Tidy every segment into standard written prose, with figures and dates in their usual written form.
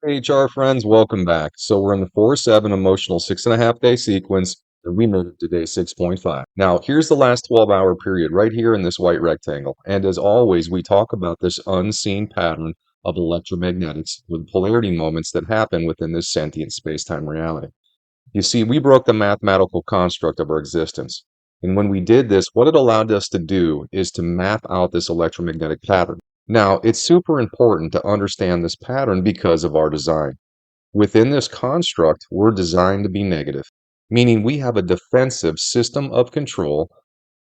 Hey, HR friends, welcome back. So we're in the 4-7 emotional 6.5 day sequence, and we made it to day 6.5. Now, here's the last 12-hour period right here in this white rectangle. And as always, we talk about this unseen pattern of electromagnetics with polarity moments that happen within this sentient space-time reality. You see, we broke the mathematical construct of our existence. And when we did this, what it allowed us to do is to map out this electromagnetic pattern. Now, it's super important to understand this pattern because of our design. Within this construct, we're designed to be negative, meaning we have a defensive system of control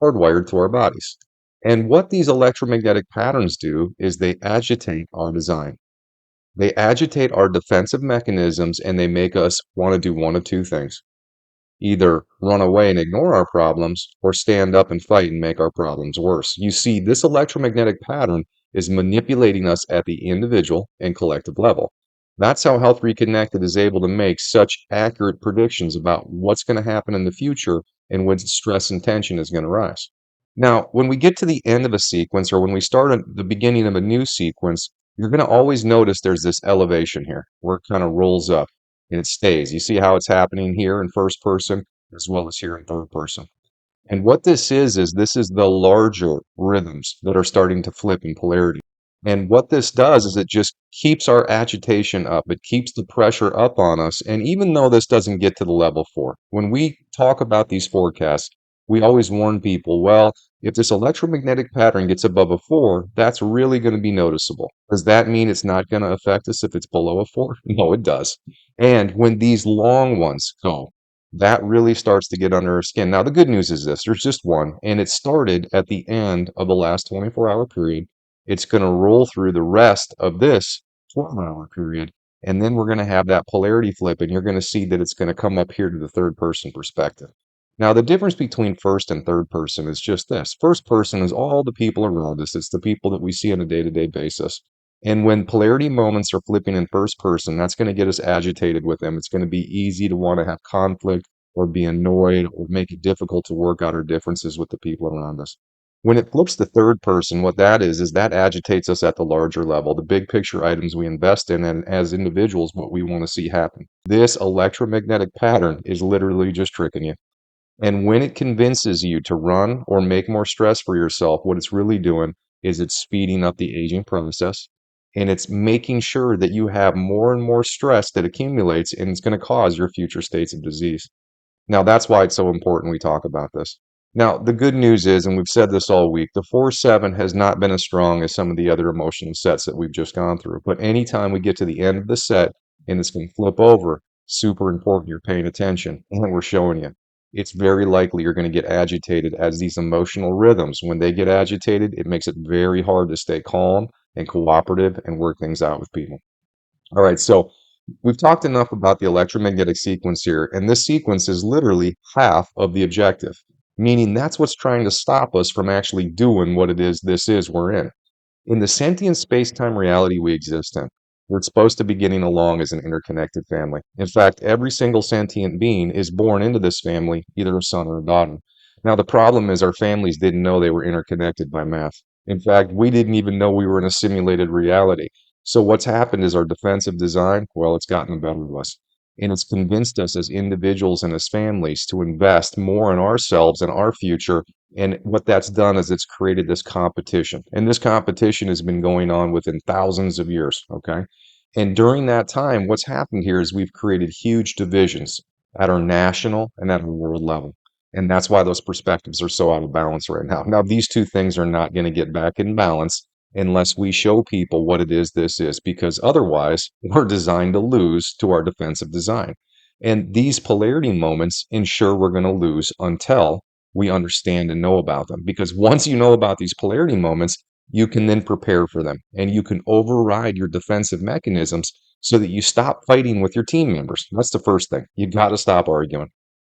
hardwired to our bodies. And what these electromagnetic patterns do is they agitate our design. They agitate our defensive mechanisms and they make us want to do one of two things: either run away and ignore our problems or stand up and fight and make our problems worse. You see, this electromagnetic pattern is manipulating us at the individual and collective level. That's how Health Reconnected is able to make such accurate predictions about what's going to happen in the future and when stress and tension is going to rise. Now, when we get to the end of a sequence or when we start at the beginning of a new sequence, you're going to always notice there's this elevation here where it kind of rolls up and it stays. You see how it's happening here in first person as well as here in third person. And what this is the larger rhythms that are starting to flip in polarity. And what this does is it just keeps our agitation up. It keeps the pressure up on us. And even though this doesn't get to the level 4, when we talk about these forecasts, we always warn people, well, if this electromagnetic pattern gets above a 4, that's really going to be noticeable. Does that mean it's not going to affect us if it's below a 4? No, it does. And when these long ones go, that really starts to get under our skin. Now, the good news is this: there's just one, and it started at the end of the last 24-hour period. It's going to roll through the rest of this 12-hour period, and then we're going to have that polarity flip, and you're going to see that it's going to come up here to the third person perspective. Now, the difference between first and third person is just this: first person is all the people around us, it's the people that we see on a day to day basis. And when polarity moments are flipping in first person, that's going to get us agitated with them. It's going to be easy to want to have conflict or be annoyed or make it difficult to work out our differences with the people around us. When it flips to third person, what that is that agitates us at the larger level, the big picture items we invest in, and as individuals, what we want to see happen. This electromagnetic pattern is literally just tricking you. And when it convinces you to run or make more stress for yourself, what it's really doing is it's speeding up the aging process and it's making sure that you have more and more stress that accumulates and it's going to cause your future states of disease. Now, that's why it's so important we talk about this. Now, the good news is, and we've said this all week, the 4-7 has not been as strong as some of the other emotional sets that we've just gone through. But anytime we get to the end of the set and it's going to flip over, super important you're paying attention and we're showing you. It's very likely you're going to get agitated as these emotional rhythms. When they get agitated, it makes it very hard to stay calm and cooperative and work things out with people. All right, so we've talked enough about the electromagnetic sequence here, and this sequence is literally half of the objective, meaning that's what's trying to stop us from actually doing what it is this is we're in. In the sentient space-time reality we exist in, we're supposed to be getting along as an interconnected family. In fact, every single sentient being is born into this family, either a son or a daughter. Now, the problem is our families didn't know they were interconnected by math. In fact, we didn't even know we were in a simulated reality. So what's happened is our defensive design, well, it's gotten the better of us. And it's convinced us as individuals and as families to invest more in ourselves and our future. And what that's done is it's created this competition. And this competition has been going on within thousands of years. Okay. And during that time, what's happened here is we've created huge divisions at our national and at our world level. And that's why those perspectives are so out of balance right now. Now, these two things are not going to get back in balance unless we show people what it is this is, because otherwise we're designed to lose to our defensive design. And these polarity moments ensure we're going to lose until we understand and know about them. Because once you know about these polarity moments, you can then prepare for them and you can override your defensive mechanisms so that you stop fighting with your team members. That's the first thing. You got to stop arguing.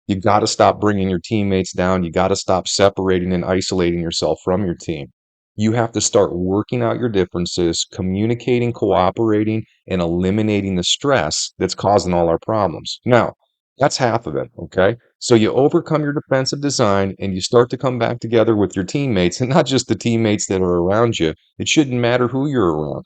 You got to stop bringing your teammates down. You got to stop separating and isolating yourself from your team. You have to start working out your differences, communicating, cooperating, and eliminating the stress that's causing all our problems. Now, that's half of it, okay? So you overcome your defensive design and you start to come back together with your teammates, and not just the teammates that are around you. It shouldn't matter who you're around.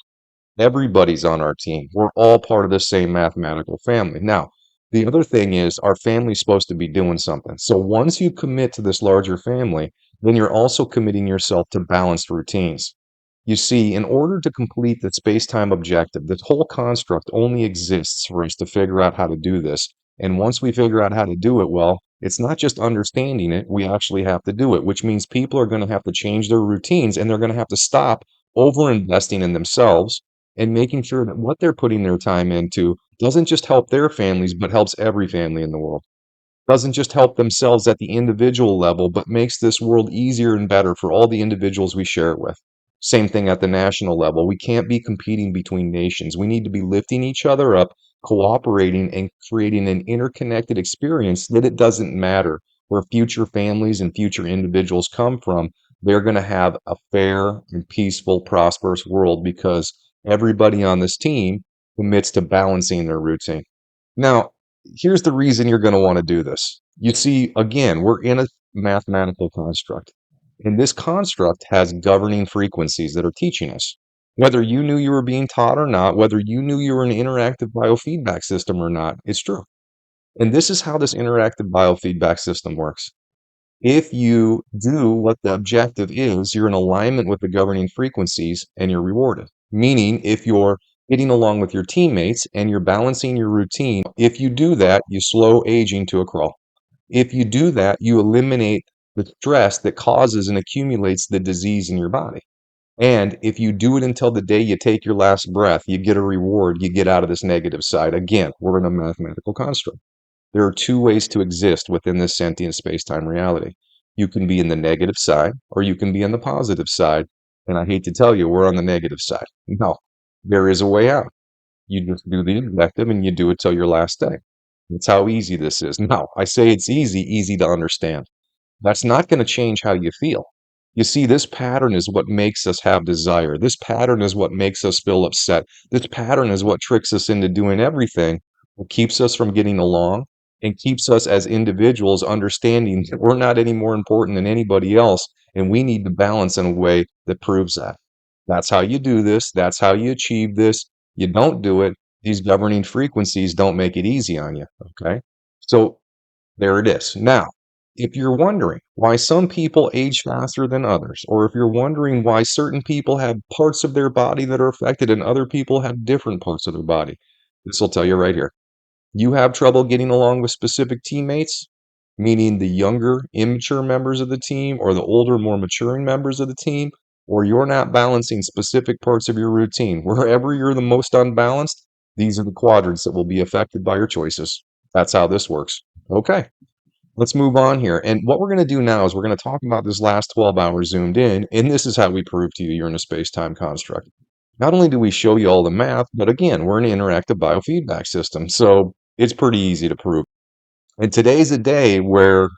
Everybody's on our team. We're all part of the same mathematical family. Now, the other thing is our family's supposed to be doing something. So once you commit to this larger family, then you're also committing yourself to balanced routines. You see, in order to complete the space-time objective, this whole construct only exists for us to figure out how to do this. And once we figure out how to do it well, it's not just understanding it, we actually have to do it, which means people are going to have to change their routines and they're going to have to stop over investing in themselves and making sure that what they're putting their time into doesn't just help their families, but helps every family in the world. Doesn't just help themselves at the individual level, but makes this world easier and better for all the individuals we share it with. Same thing at the national level. We can't be competing between nations. We need to be lifting each other up, cooperating, and creating an interconnected experience that it doesn't matter where future families and future individuals come from. They're going to have a fair and peaceful, prosperous world because everybody on this team commits to balancing their routine. Now, here's the reason you're going to want to do this. You see, again, we're in a mathematical construct, and this construct has governing frequencies that are teaching us. Whether you knew you were being taught or not, whether you knew you were an interactive biofeedback system or not, it's true. And this is how this interactive biofeedback system works. If you do what the objective is, you're in alignment with the governing frequencies and you're rewarded. Meaning, if you're getting along with your teammates and you're balancing your routine, if you do that, you slow aging to a crawl. If you do that, you eliminate the stress that causes and accumulates the disease in your body. And if you do it until the day you take your last breath, you get a reward, you get out of this negative side. Again, we're in a mathematical construct. There are two ways to exist within this sentient space-time reality. You can be in the negative side or you can be on the positive side. And I hate to tell you, we're on the negative side. No, there is a way out. You just do the objective and you do it till your last day. That's how easy this is. Now, I say it's easy to understand. That's not going to change how you feel. You see, this pattern is what makes us have desire. This pattern is what makes us feel upset. This pattern is what tricks us into doing everything, what keeps us from getting along, and keeps us as individuals understanding that we're not any more important than anybody else, and we need to balance in a way that proves that. That's how you do this. That's how you achieve this. You don't do it. These governing frequencies don't make it easy on you. Okay. So there it is. Now, if you're wondering why some people age faster than others, or if you're wondering why certain people have parts of their body that are affected and other people have different parts of their body, this will tell you right here. You have trouble getting along with specific teammates, meaning the younger, immature members of the team, or the older, more maturing members of the team, or you're not balancing specific parts of your routine. Wherever you're the most unbalanced, these are the quadrants that will be affected by your choices. That's how this works. Okay. Let's move on here. And what we're going to do now is we're going to talk about this last 12 hours zoomed in, and this is how we prove to you you're in a space-time construct. Not only do we show you all the math, but again, we're an interactive biofeedback system, so it's pretty easy to prove. And today's a day where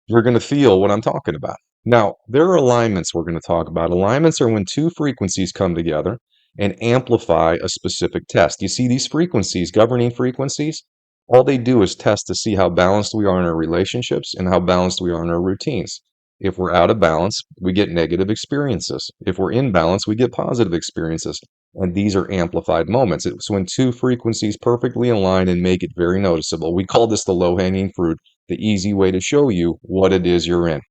you're going to feel what I'm talking about. Now, there are alignments we're going to talk about. Alignments are when two frequencies come together and amplify a specific test. You see these frequencies, governing frequencies, all they do is test to see how balanced we are in our relationships and how balanced we are in our routines. If we're out of balance, we get negative experiences. If we're in balance, we get positive experiences. And these are amplified moments. It's when two frequencies perfectly align and make it very noticeable. We call this the low-hanging fruit, the easy way to show you what it is you're in.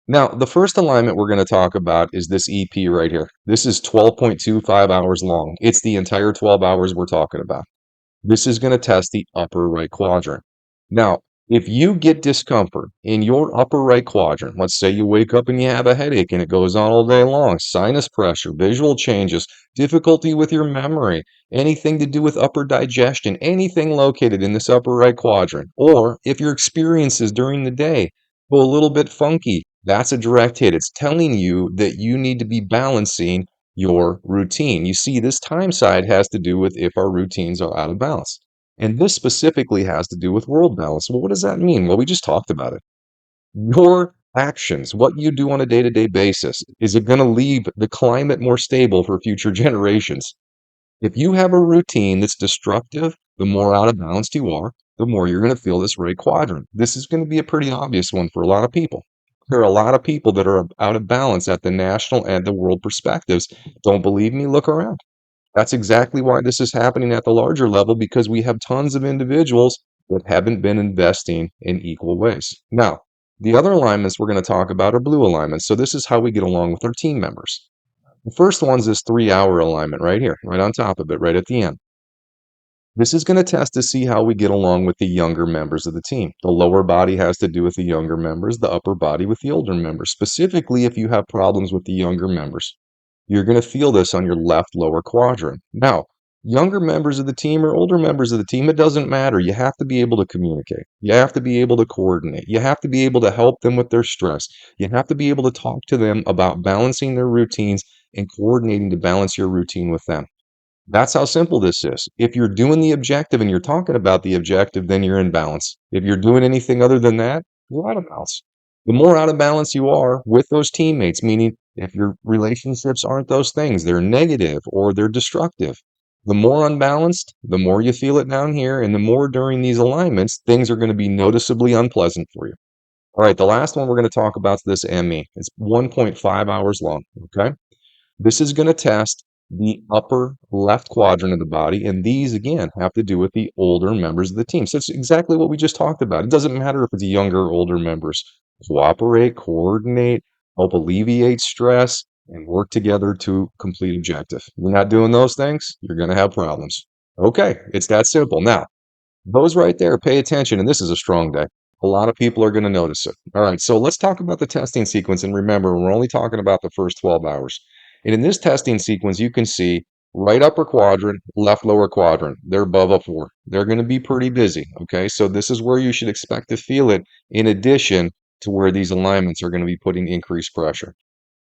Now, the first alignment we're going to talk about is this EP right here. This is 12.25 hours long. It's the entire 12 hours we're talking about. This is going to test the upper right quadrant. Now, if you get discomfort in your upper right quadrant, let's say you wake up and you have a headache and it goes on all day long, sinus pressure, visual changes, difficulty with your memory, anything to do with upper digestion, anything located in this upper right quadrant, or if your experiences during the day go a little bit funky, that's a direct hit. It's telling you that you need to be balancing your routine. You see, this time side has to do with if our routines are out of balance. And this specifically has to do with world balance. Well, what does that mean? Well, we just talked about it. Your actions, what you do on a day to day basis, is it going to leave the climate more stable for future generations? If you have a routine that's destructive, the more out of balance you are, the more you're going to feel this right quadrant. This is going to be a pretty obvious one for a lot of people. There are a lot of people that are out of balance at the national and the world perspectives. Don't believe me? Look around. That's exactly why this is happening at the larger level, because we have tons of individuals that haven't been investing in equal ways. Now, the other alignments we're going to talk about are blue alignments. So this is how we get along with our team members. The first one's this 3-hour alignment right here, right on top of it, right at the end. This is going to test to see how we get along with the younger members of the team. The lower body has to do with the younger members, the upper body with the older members. Specifically, if you have problems with the younger members, you're going to feel this on your left lower quadrant. Now, younger members of the team or older members of the team, it doesn't matter. You have to be able to communicate. You have to be able to coordinate. You have to be able to help them with their stress. You have to be able to talk to them about balancing their routines and coordinating to balance your routine with them. That's how simple this is. If you're doing the objective and you're talking about the objective, then you're in balance. If you're doing anything other than that, you're out of balance. The more out of balance you are with those teammates, meaning if your relationships aren't those things, they're negative or they're destructive, the more unbalanced, the more you feel it down here, and the more during these alignments, things are going to be noticeably unpleasant for you. All right, the last one we're going to talk about is this ME. It's 1.5 hours long. Okay. This is going to test the upper left quadrant of the body, and these, again, have to do with the older members of the team. So it's exactly what we just talked about. It doesn't matter if it's younger or older members. Cooperate, coordinate, help alleviate stress, and work together to complete objective. You're not doing those things, you're going to have problems. Okay, it's that simple. Now, those right there, pay attention, and this is a strong day. A lot of people are going to notice it. All right, so let's talk about the testing sequence. And remember, we're only talking about the first 12 hours. And in this testing sequence, you can see right upper quadrant, left lower quadrant. They're above a 4. They're going to be pretty busy. Okay, so this is where you should expect to feel it, in addition to where these alignments are going to be putting increased pressure.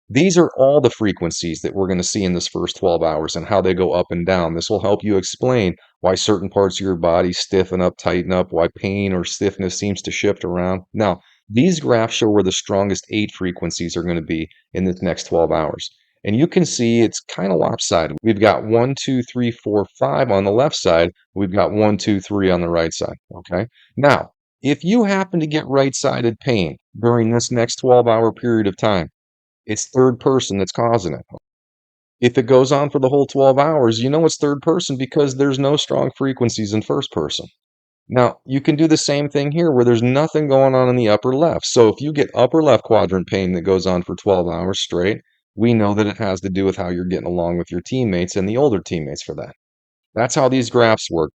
These are all the frequencies that we're going to see in this first 12 hours and how they go up and down. This will help you explain why certain parts of your body stiffen up, tighten up, why pain or stiffness seems to shift around. Now, these graphs show where the strongest 8 frequencies are going to be in this next 12 hours. And you can see it's kind of lopsided. We've got 1, 2, 3, 4, 5 on the left side. We've got 1, 2, 3 on the right side. Okay. Now, if you happen to get right-sided pain during this next 12-hour period of time, it's third person that's causing it. If it goes on for the whole 12 hours, you know it's third person because there's no strong frequencies in first person. Now, you can do the same thing here where there's nothing going on in the upper left. So if you get upper left quadrant pain that goes on for 12 hours straight, we know that it has to do with how you're getting along with your teammates and the older teammates for that. That's how these graphs work.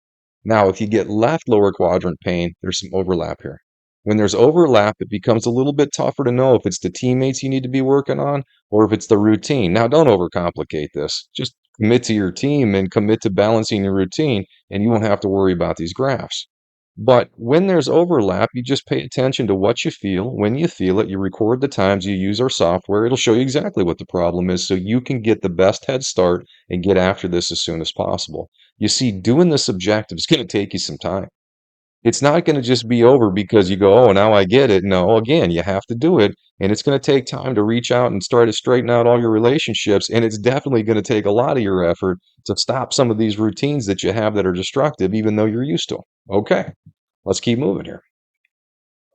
Now, if you get left lower quadrant pain, there's some overlap here. When there's overlap, it becomes a little bit tougher to know if it's the teammates you need to be working on or if it's the routine. Now, don't overcomplicate this. Just commit to your team and commit to balancing your routine, and you won't have to worry about these graphs. But when there's overlap, you just pay attention to what you feel. When you feel it, you record the times, you use our software. It'll show you exactly what the problem is so you can get the best head start and get after this as soon as possible. You see, doing this objective is going to take you some time. It's not going to just be over because you go, oh, now I get it. No, again, you have to do it. And it's going to take time to reach out and start to straighten out all your relationships. And it's definitely going to take a lot of your effort to stop some of these routines that you have that are destructive, even though you're used to them. Okay, let's keep moving here.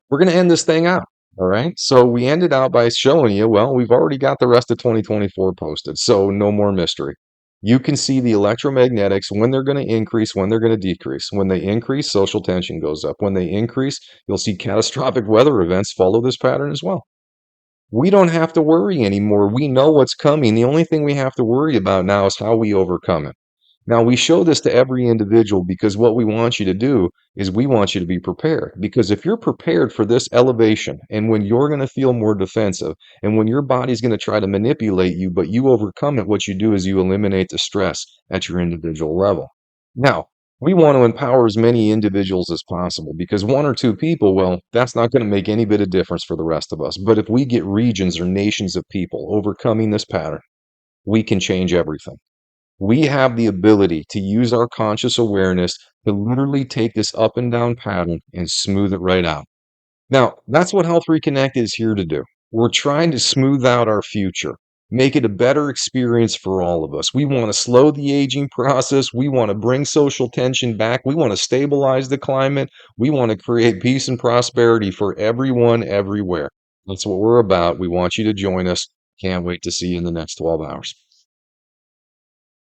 We're going to end this thing out. All right. So we ended out by showing you, well, we've already got the rest of 2024 posted. So no more mystery. You can see the electromagnetics when they're going to increase, when they're going to decrease. When they increase, social tension goes up. When they increase, you'll see catastrophic weather events follow this pattern as well. We don't have to worry anymore. We know what's coming. The only thing we have to worry about now is how we overcome it. Now, we show this to every individual because what we want you to do is we want you to be prepared. Because if you're prepared for this elevation and when you're going to feel more defensive and when your body's going to try to manipulate you, but you overcome it, what you do is you eliminate the stress at your individual level. Now, we want to empower as many individuals as possible because 1 or 2 people, well, that's not going to make any bit of difference for the rest of us. But if we get regions or nations of people overcoming this pattern, we can change everything. We have the ability to use our conscious awareness to literally take this up and down pattern and smooth it right out. Now, that's what Health Reconnect is here to do. We're trying to smooth out our future, make it a better experience for all of us. We want to slow the aging process. We want to bring social tension back. We want to stabilize the climate. We want to create peace and prosperity for everyone, everywhere. That's what we're about. We want you to join us. Can't wait to see you in the next 12 hours.